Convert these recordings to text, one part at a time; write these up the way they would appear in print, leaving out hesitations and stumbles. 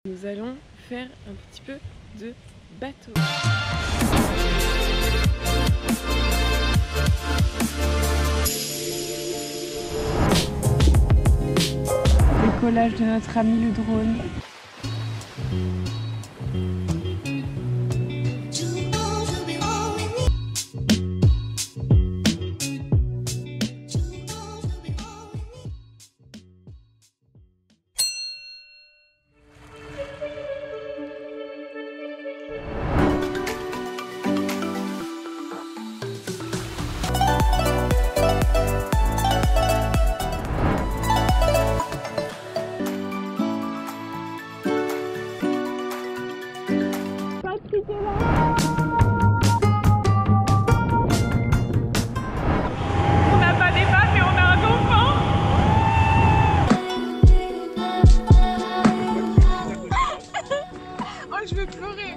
Nous allons faire un petit peu de bateau. Décollage de notre ami le drone. On n'a pas des pattes mais on a un dauphin. Oh, je veux pleurer.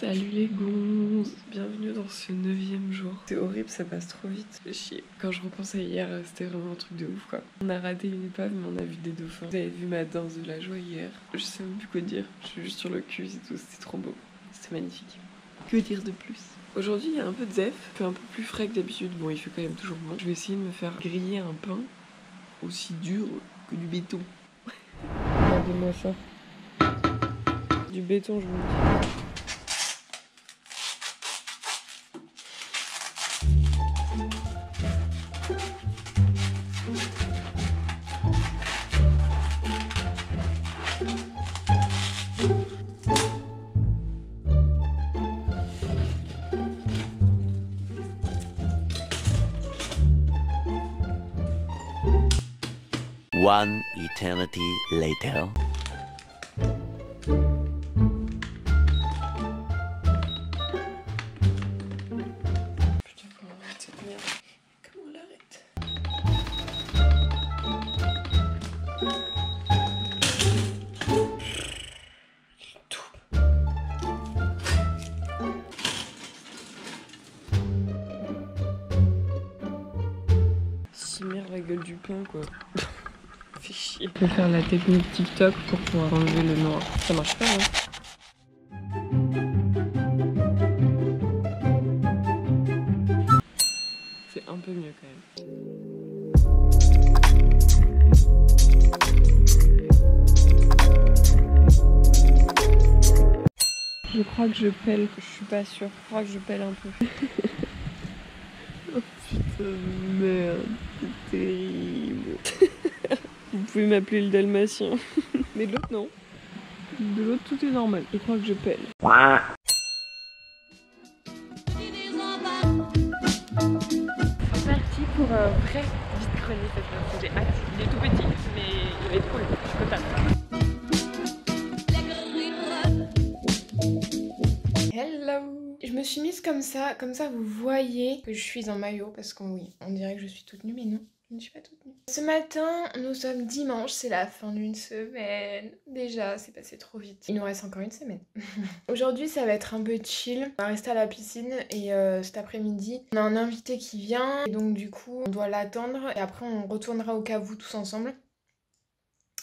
Salut les gonzes, bienvenue dans ce 9e jour. C'est horrible, ça passe trop vite, c'est chier. Quand je repense à hier, c'était vraiment un truc de ouf quoi. On a raté une épave mais on a vu des dauphins. Vous avez vu ma danse de la joie hier. Je sais même plus quoi dire, je suis juste sur le cul et tout, c'était trop beau. C'était magnifique. Que dire de plus? Aujourd'hui il y a un peu de zef, il fait un peu plus frais que d'habitude. Bon, il fait quand même toujours bon. Je vais essayer de me faire griller un pain aussi dur que du béton. Regardez-moi ça. Du béton, je vous le dis. One eternity later. Putain, comment on arrête cette merde? Comment on l'arrête? Chimère la gueule du pain quoi. Fait chier. Je vais faire la technique TikTok pour pouvoir enlever le noir. Ça marche pas hein. C'est un peu mieux quand même. Je crois que je pèle, je suis pas sûre. Je crois que je pèle un peu. Oh putain de merde, c'est terrible. Vous pouvez m'appeler le dalmatien. Mais de l'autre non. De l'autre tout est normal. Je crois que je pèle. C'est parti pour un vrai vide-grenier cette fois. J'ai hâte. Il est tout petit, mais il va être cool. Je suis contente. Hello! Je me suis mise comme ça vous voyez que je suis en maillot parce qu'on oui, on dirait que je suis toute nue mais non, je ne suis pas toute nue. Ce matin, nous sommes dimanche, c'est la fin d'une semaine. Déjà, c'est passé trop vite. Il nous reste encore une semaine. Aujourd'hui, ça va être un peu chill. On va rester à la piscine et cet après-midi, on a un invité qui vient et donc du coup, on doit l'attendre et après on retournera au caveau tous ensemble.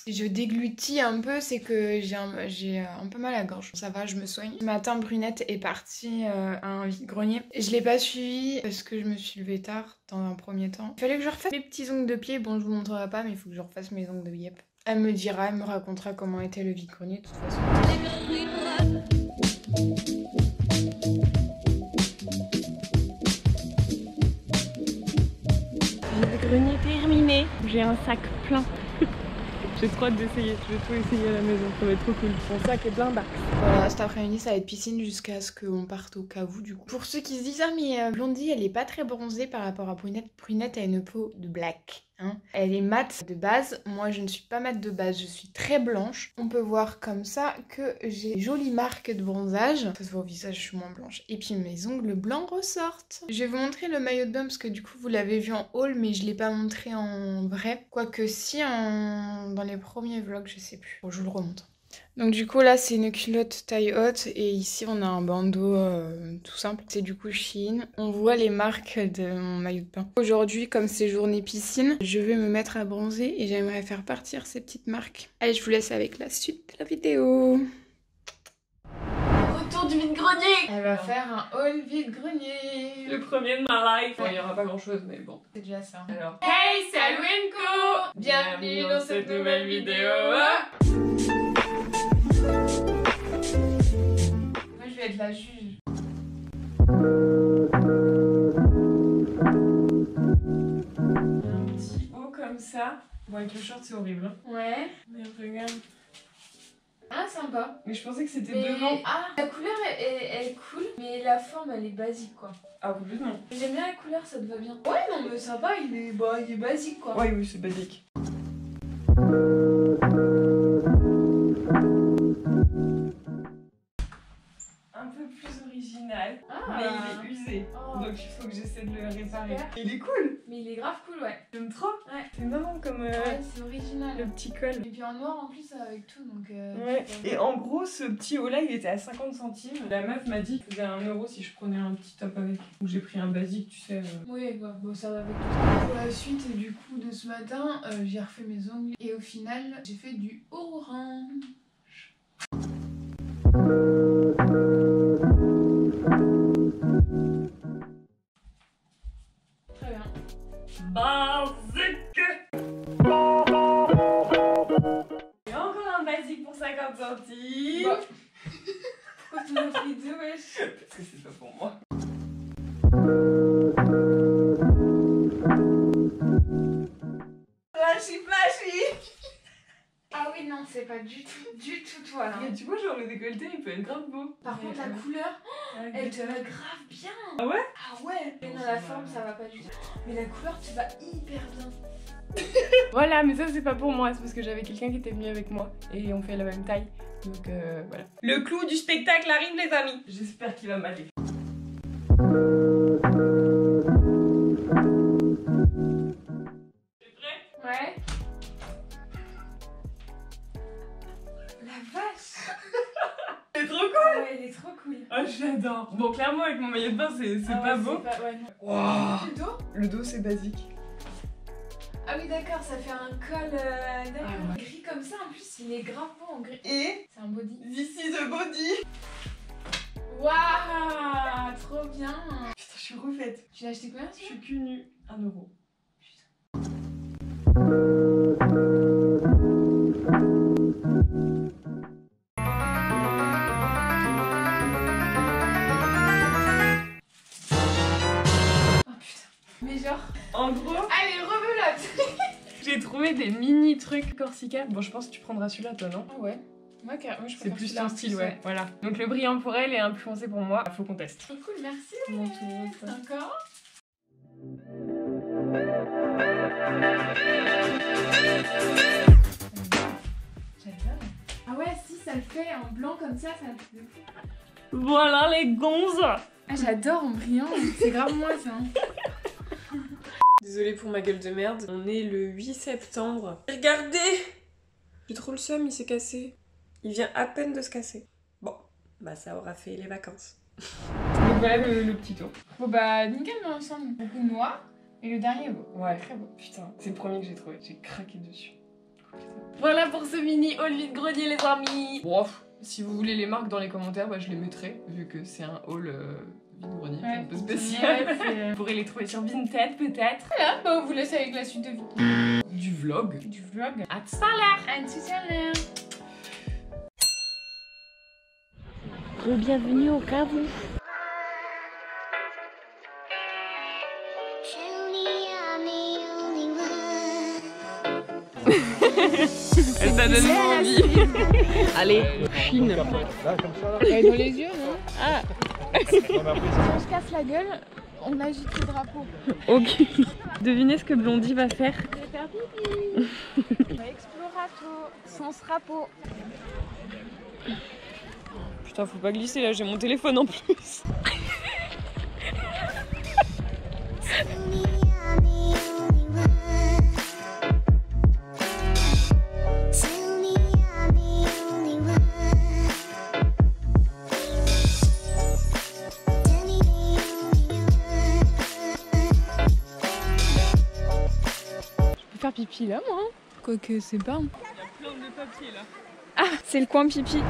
Si je déglutis un peu, c'est que j'ai un peu mal à la gorge. Ça va, je me soigne. Ce matin, Brunette est partie à un vide-grenier. Je l'ai pas suivi parce que je me suis levée tard dans un premier temps. Il fallait que je refasse mes petits ongles de pied. Bon, je vous montrerai pas, mais il faut que je refasse mes ongles de yep. Elle me dira, elle me racontera comment était le vide-grenier de toute façon. Vide-grenier terminé. J'ai un sac plein. J'ai trop hâte d'essayer, je vais tout essayer à la maison, ça va être trop cool. Mon sac est plein d'axe. Voilà, cet après-midi ça va être piscine jusqu'à ce qu'on parte au caveau du coup. Pour ceux qui se disent, ah mais Blondie elle est pas très bronzée par rapport à Brunette. Brunette a une peau de black. Hein. Elle est mate de base, moi je ne suis pas mate de base, je suis très blanche. On peut voir comme ça que j'ai une jolie marque de bronzage. Ça se voit au visage, je suis moins blanche. Et puis mes ongles blancs ressortent. Je vais vous montrer le maillot de bain parce que du coup vous l'avez vu en haul mais je l'ai pas montré en vrai. Quoique si dans les premiers vlogs, je sais plus. Bon, je vous le remonte. Donc du coup là c'est une culotte taille haute et ici on a un bandeau tout simple. C'est du coup Shein. On voit les marques de mon maillot de bain. Aujourd'hui comme c'est journée piscine, je vais me mettre à bronzer et j'aimerais faire partir ces petites marques. Allez, je vous laisse avec la suite de la vidéo. Retour du vide-grenier. Elle va faire un haul vide-grenier. Le premier de ma life. Bon, il n'y aura pas grand chose mais bon. C'est déjà ça. Alors. Hey, c'est Alwenko. Bienvenue dans cette nouvelle vidéo. Moi je vais être la juge. Un petit haut comme ça. Bon, avec le short c'est horrible. Hein. Ouais. Mais regarde. Ah, sympa. Mais je pensais que c'était Mais... devant. Ah, la couleur elle est cool, mais la forme elle est basique quoi. Ah, complètement. J'aime bien la couleur, ça te va bien. Ouais, non, mais ça va, il est basique quoi. Ouais, oui, c'est basique. Un peu plus original, Ah. mais il est usé. Oh. Donc il faut que j'essaie de le réparer. Super. Il est cool. Mais il est grave cool, ouais. J'aime trop. Ouais. C'est marrant comme Ouais, c'est original. le petit col. Et puis en noir en plus avec tout, donc... Ouais. Et en gros, ce petit haut là, il était à 50 centimes. La meuf m'a dit qu'il faisait 1 € si je prenais un petit top avec. Donc j'ai pris un basique, tu sais. Oui, bah, bon, ça va avec tout ça. Pour la suite du coup de ce matin, j'ai refait mes ongles et au final, j'ai fait du orange. Très bien. Basique. Et encore un basique pour 50 centimes. Bah. Pourquoi tu m'as pris deux, wesh? Parce que c'est pas pour moi. Flashy, flashy. Ah oui, non, c'est pas du tout toi là. Mais tu vois, genre le décolleté, il peut être grave beau. Par contre, la couleur, elle te va grave bien. Ah ouais? Ah ouais. Mais non, la forme, ça va pas du tout. Mais la couleur te va hyper bien. Voilà, mais ça c'est pas pour moi, c'est parce que j'avais quelqu'un qui était venu avec moi et on fait la même taille. Donc voilà. Le clou du spectacle arrive les amis. J'espère qu'il va m'aller. T'es prêt? Ouais. La vache. C'est trop cool. Ouais, elle est trop cool. Oh j'adore. Bon clairement avec mon maillot de bain c'est pas beau. Ouais, non. Wow. Le dos? Le dos c'est basique. Ah oui, d'accord, ça fait un col d'accord. Ah ouais. Gris comme ça, en plus, il est grave beau en gris. Et C'est un body. this is the body. Waouh, trop bien. Putain je suis refaite. Tu l'as acheté combien Je celui-là? suis cul nu. 1 €. Oh putain. Mais genre... En gros, Allez, rebelote. j'ai trouvé des mini trucs Corsica. Bon, je pense que tu prendras celui-là, toi, non? Ah ouais. Moi, je C'est plus ton style, ouais. Voilà. Donc le brillant pour elle et un plus foncé pour moi. Faut qu'on teste. Trop cool, merci. Comment tu veux, toi? Encore. J'adore. Ah ouais, si, ça le fait en blanc comme ça le fait de fou. Voilà les gonzes. Ah, j'adore en brillant. C'est grave moi, ça. Désolée pour ma gueule de merde. On est le 8 septembre. Regardez! J'ai trop le seum, il s'est cassé. Il vient à peine de se casser. Bon, bah ça aura fait les vacances. Donc voilà le petit tour. Bon bah, nickel, mais ensemble. Beaucoup de noir. Et le dernier est beau. Ouais, très beau. Putain, c'est le premier que j'ai trouvé. J'ai craqué dessus. Voilà pour ce mini haul vide-grenier les amis. Bon, si vous voulez les marques dans les commentaires, bah, je les mettrai, vu que c'est un haul vide-grenier un peu spécial. Ouais, Vous pourrez les trouver sur Vinted peut-être. voilà, bah on vous laisse avec la suite de vidéo. Du vlog. Du vlog. À tout à l'heure. À tout à l'heure. Bienvenue au caveau. Elle t'a donné envie. Allez, Chine. Ouais, dans les yeux, non? Ah. Si on se casse la gueule, on agite le drapeau. Ok. Devinez ce que Blondie va faire. Explorato, sans rapeau. Putain, faut pas glisser là, j'ai mon téléphone en plus. Tell me I'm the only one. faire pipi là, moi. Quoique c'est pas. Il y a plein de papiers là. Ah, c'est le coin pipi.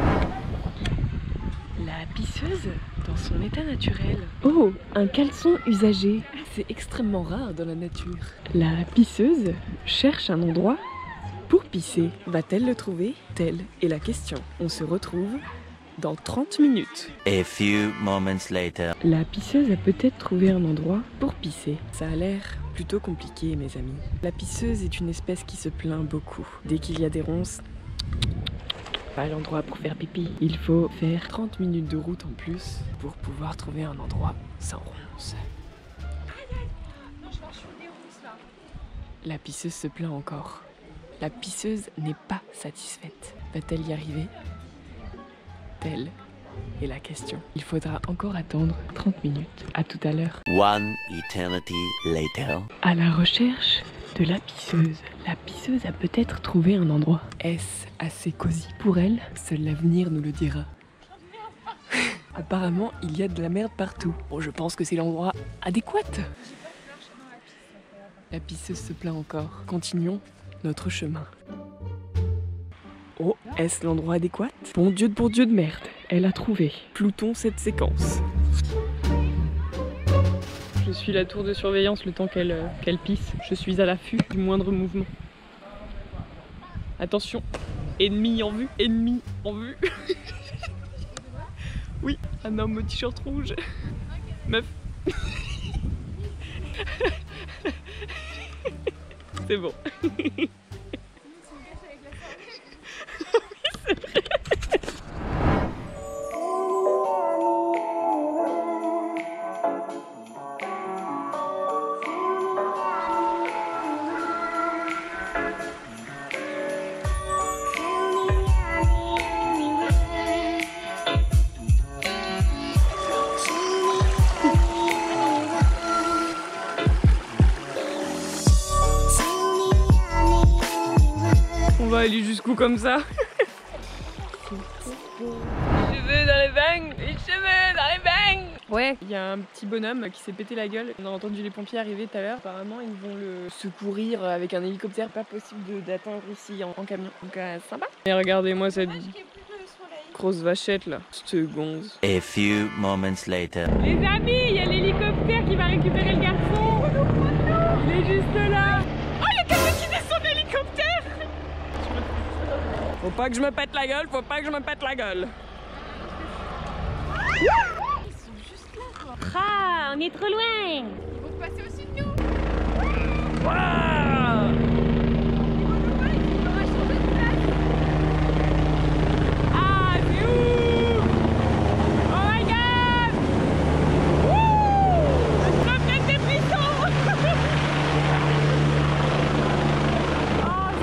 La pisseuse dans son état naturel. Oh, un caleçon usagé. C'est extrêmement rare dans la nature. La pisseuse cherche un endroit pour pisser. Va-t-elle le trouver? Telle est la question. On se retrouve dans 30 minutes. A few moments later. La pisseuse a peut-être trouvé un endroit pour pisser. Ça a l'air plutôt compliqué, mes amis. La pisseuse est une espèce qui se plaint beaucoup. Dès qu'il y a des ronces, pas l'endroit pour faire pipi. Il faut faire 30 minutes de route en plus pour pouvoir trouver un endroit sans ronces. La pisseuse se plaint encore. La pisseuse n'est pas satisfaite. Va-t-elle y arriver? Telle est la question. Il faudra encore attendre 30 minutes. À tout à l'heure. One eternity later. À la recherche de la pisseuse. La pisseuse a peut-être trouvé un endroit. Est-ce assez cosy pour elle? Seul l'avenir nous le dira. Apparemment, il y a de la merde partout. Bon, je pense que c'est l'endroit adéquat. La pisseuse se plaint encore. Continuons notre chemin. Oh, est-ce l'endroit adéquat? Bon Dieu de merde, elle a trouvé. Floutons cette séquence. Je suis la tour de surveillance le temps qu'elle pisse. Je suis à l'affût du moindre mouvement. Attention, ennemi en vue, ennemi en vue. Oui, un homme au t-shirt rouge. Meuf. C'est bon. On va aller jusqu'où comme ça? Cheveux dans les bangs, les cheveux dans les bangs. Ouais, il y a un petit bonhomme qui s'est pété la gueule. On a entendu les pompiers arriver tout à l'heure. Apparemment, ils vont le secourir avec un hélicoptère. Pas possible d'atteindre ici en camion. Donc sympa. Et regardez-moi cette grosse vachette là. Cette gonze. A few moments later. Les amis, il y a l'hélicoptère qui va récupérer le garçon. Il est juste là. Oh, il y a quelqu'un qui descend de l'hélicoptère. Faut pas que je me pète la gueule, faut pas que je me pète la gueule. Ils sont juste là, quoi. Ah, on est trop loin. Ils vont passer au-dessus de nous. Waouh! Ah, c'est ouf! Oh my god! Wouh! Ça me fait des frissons! Ah, c'est un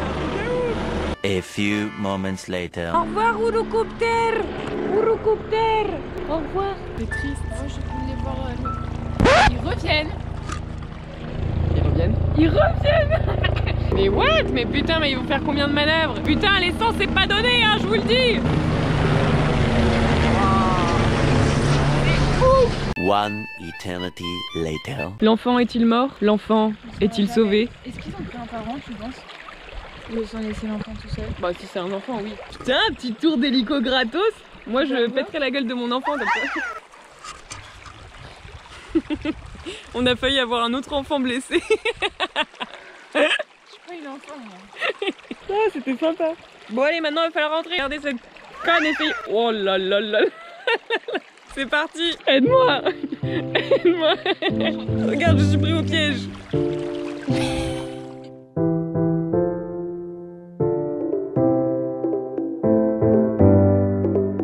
truc de ouf! A few moments later. Au revoir, Eurocopter. Eurocopter. Au revoir. C'est triste. Moi, je voulais voir. Ils reviennent. Ils reviennent? Ils reviennent! Mais what? Mais putain, mais ils vont faire combien de manœuvres? Putain, l'essence c'est pas donné, hein, je vous le dis! One eternity later. L'enfant est-il mort? L'enfant est-il sauvé? Est-ce qu'ils ont pris un parent, tu penses? Ou ils ont laissé l'enfant tout seul? Bah si c'est un enfant, oui. Putain, un petit tour d'hélico gratos. Moi je pèterais la gueule de mon enfant comme ça. On a failli avoir un autre enfant blessé. Je suis pas une enfant, moi. Ah, c'était sympa. Bon allez, maintenant il va falloir rentrer. Regardez cette conne essaye. Oh là là là. C'est parti. Aide-moi. Aide-moi. Regarde, je suis pris au piège.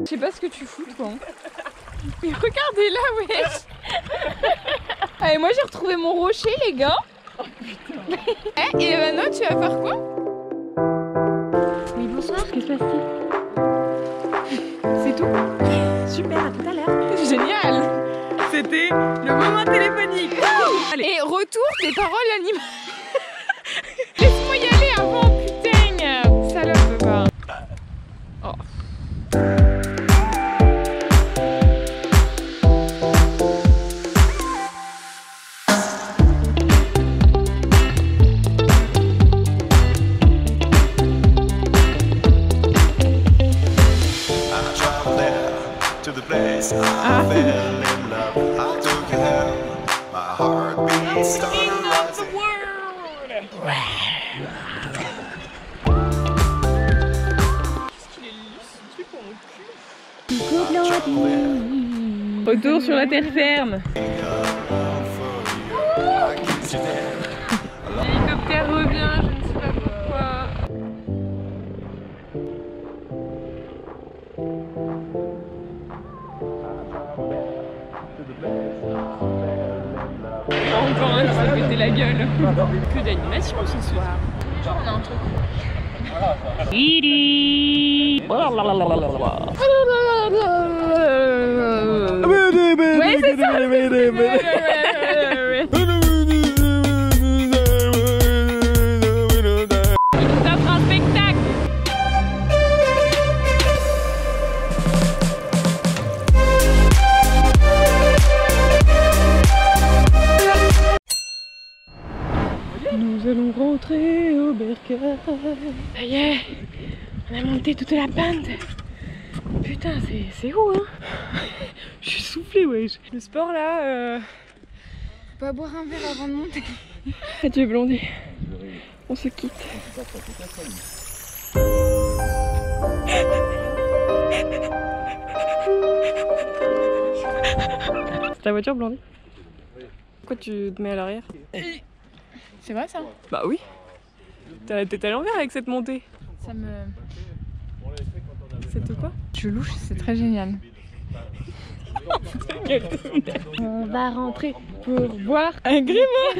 Je sais pas ce que tu fous, toi. Mais regardez là, wesh. Allez, moi j'ai retrouvé mon rocher, les gars. Oh putain. Et maintenant, tu vas faire quoi? Oui, bonsoir. Que se passe-t-il? C'est tout? Super, à tout à l'heure. Génial. C'était le moment téléphonique. Allez. Et retour tes paroles animales. Laisse-moi y aller avant, putain. Salope, bah. Oh. Retour sur la terre ferme. L'hélicoptère revient, je ne sais pas pourquoi. Encore un qui s'est pété la gueule. Que d'animation ce soir. Genre on a un truc. Ouais, c'est ça. Ça fera un spectacle. Nous allons rentrer au bercail. Ça y est, on a monté toute la pente. Putain, c'est haut, hein. Je suis soufflée, wesh. Le sport là, Faut pas boire un verre avant de monter. Adieu Blondie. On se quitte. C'est ta voiture, Blondie? Pourquoi tu te mets à l'arrière? C'est vrai ça? Bah oui. T'as la tête à l'envers avec cette montée. Ça me... C'est quoi? Je louche, c'est très génial. On va rentrer pour boire un gréement.